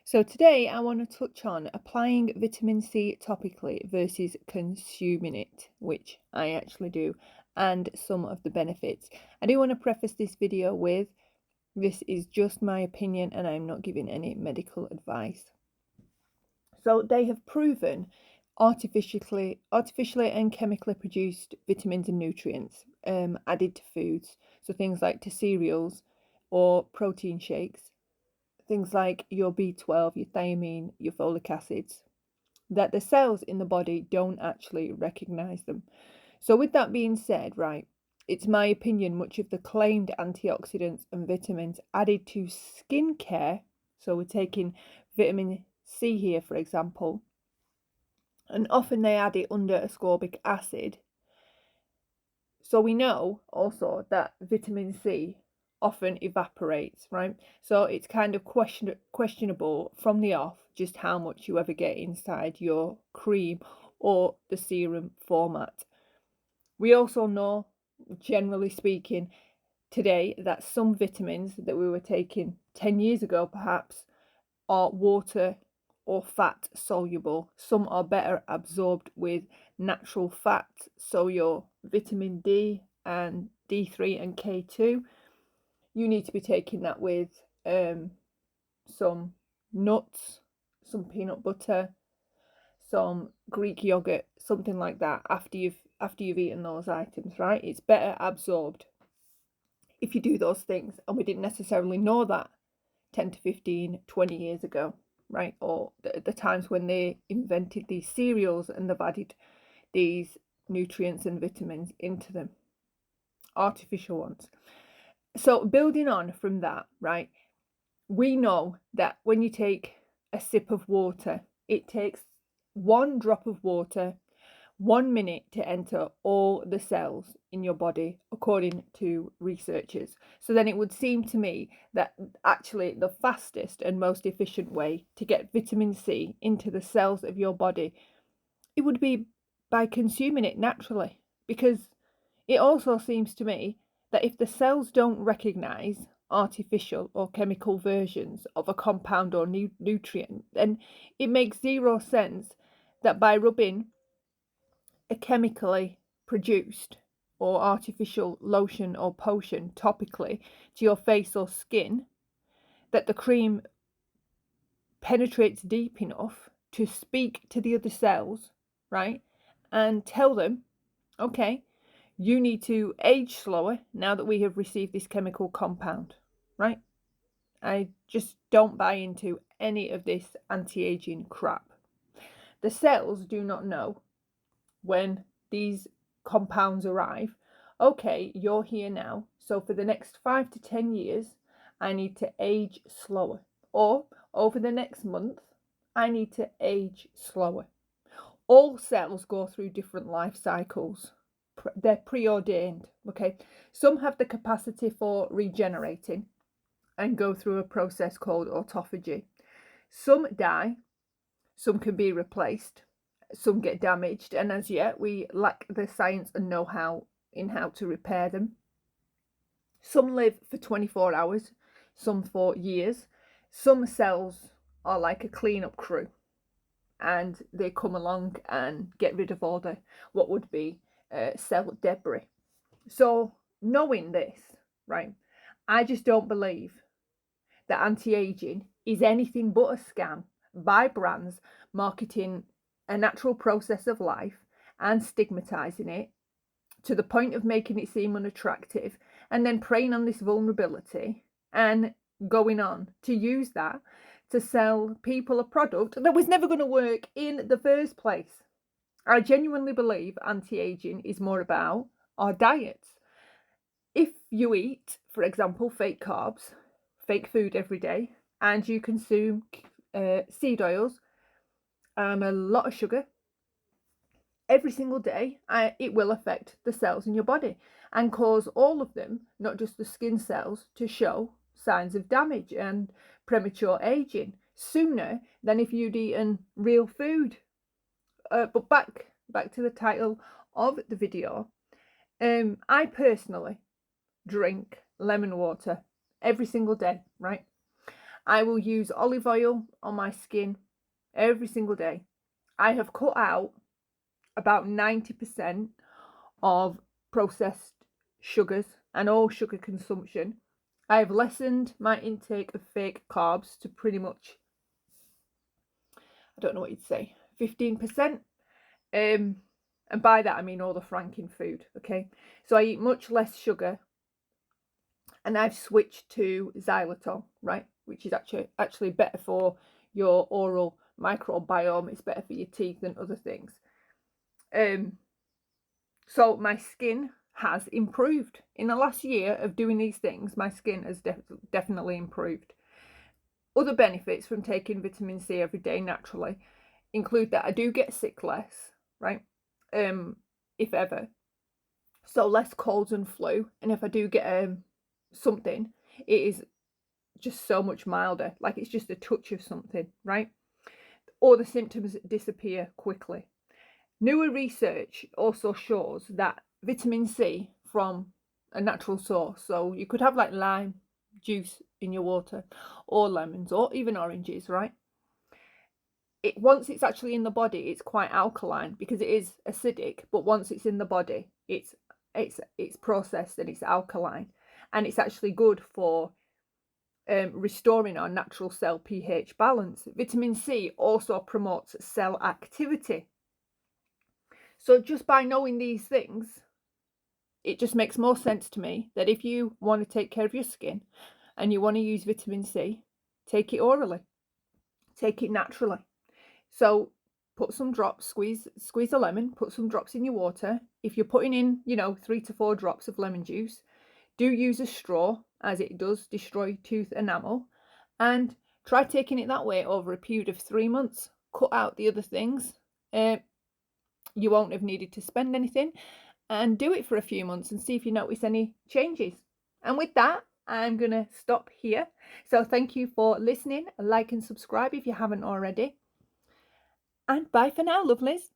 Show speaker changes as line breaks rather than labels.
So today I want to touch on applying vitamin C topically versus consuming it, which I actually do, and some of the benefits. I do want to preface this video with this is just my opinion and I'm not giving any medical advice. So they have proven artificially and chemically produced vitamins and nutrients added to foods. So things like to cereals or protein shakes, things like your B12, your thiamine, your folic acids, that the cells in the body don't actually recognize them. So, with that being said, right, it's my opinion much of the claimed antioxidants and vitamins added to skincare. So, we're taking vitamin C here, for example, and often they add it under ascorbic acid. So we know also that vitamin C often evaporates, right? So it's kind of questionable from the off just how much you ever get inside your cream or the serum format. We also know, generally speaking, today that some vitamins that we were taking 10 years ago perhaps are water or fat soluble. Some are better absorbed with natural fat. So your vitamin D and D3 and K2, you need to be taking that with some nuts, some peanut butter, some Greek yogurt, something like that after you've eaten those items, right? It's better absorbed if you do those things. And we didn't necessarily know that 10 to 15, 20 years ago, right? Or the times when they invented these cereals and they've added these nutrients and vitamins into them, artificial ones. So building on from that, right, we know that when you take a sip of water, it takes one drop of water 1 minute to enter all the cells in your body, according to researchers. So then it would seem to me that actually the fastest and most efficient way to get vitamin C into the cells of your body, it would be by consuming it naturally. Because it also seems to me that if the cells don't recognize artificial or chemical versions of a compound or nutrient, then it makes zero sense that by rubbing a chemically produced or artificial lotion or potion topically to your face or skin, that the cream penetrates deep enough to speak to the other cells, right? And tell them, okay, you need to age slower now that we have received this chemical compound, right? I just don't buy into any of this anti-aging crap. The cells do not know when these compounds arrive, okay, you're here now. So for the next 5 to 10 years, I need to age slower. Or over the next month, I need to age slower. All cells go through different life cycles. They're preordained, okay? Some have the capacity for regenerating and go through a process called autophagy. Some die, some can be replaced, some get damaged, and as yet we lack the science and know-how in how to repair them. Some live for 24 hours, some for years. Some cells are like a clean-up crew, and they come along and get rid of all the what would be cell debris. So knowing this, right, I just don't believe that anti-aging is anything but a scam by brands marketing a natural process of life and stigmatizing it to the point of making it seem unattractive, and then preying on this vulnerability and going on to use that to sell people a product that was never going to work in the first place. I genuinely believe anti-aging is more about our diets. If you eat, for example, fake carbs, fake food every day, and you consume seed oils and a lot of sugar every single day, it will affect the cells in your body and cause all of them, not just the skin cells, to show signs of damage and premature aging sooner than if you'd eaten real food. But back to the title of the video. I personally drink lemon water every single day, right? I will use olive oil on my skin every single day. I have cut out about 90% of processed sugars and all sugar consumption. I have lessened my intake of fake carbs to pretty much, I don't know what you'd say, 15%. And by that I mean all the Franken food, okay? So I eat much less sugar, and I've switched to xylitol, right? Which is actually better for your oral microbiome. It's better for your teeth and other things. So my skin has improved. In the last year of doing these things, my skin has definitely improved. Other benefits from taking vitamin C every day naturally include that I do get sick less, right? If ever. So less colds and flu. And if I do get something, it is just so much milder. Like it's just a touch of something, right? Or the symptoms disappear quickly. Newer research also shows that vitamin C from a natural source, so you could have like lime juice in your water, or lemons, or even oranges, right? Once it's actually in the body, it's quite alkaline because it is acidic, but once it's in the body, it's processed and it's alkaline, and it's actually good for restoring our natural cell pH balance. Vitamin C also promotes cell activity. So just by knowing these things, it just makes more sense to me that if you want to take care of your skin and you want to use vitamin C, take it orally, take it naturally. So put some drops, squeeze a lemon, put some drops in your water. If you're putting in, 3 to 4 drops of lemon juice, do use a straw, as it does destroy tooth enamel, and try taking it that way over a period of 3 months. Cut out the other things. You won't have needed to spend anything, and do it for a few months and see if you notice any changes. And with that, I'm going to stop here. So thank you for listening. Like and subscribe if you haven't already. And bye for now, lovelies.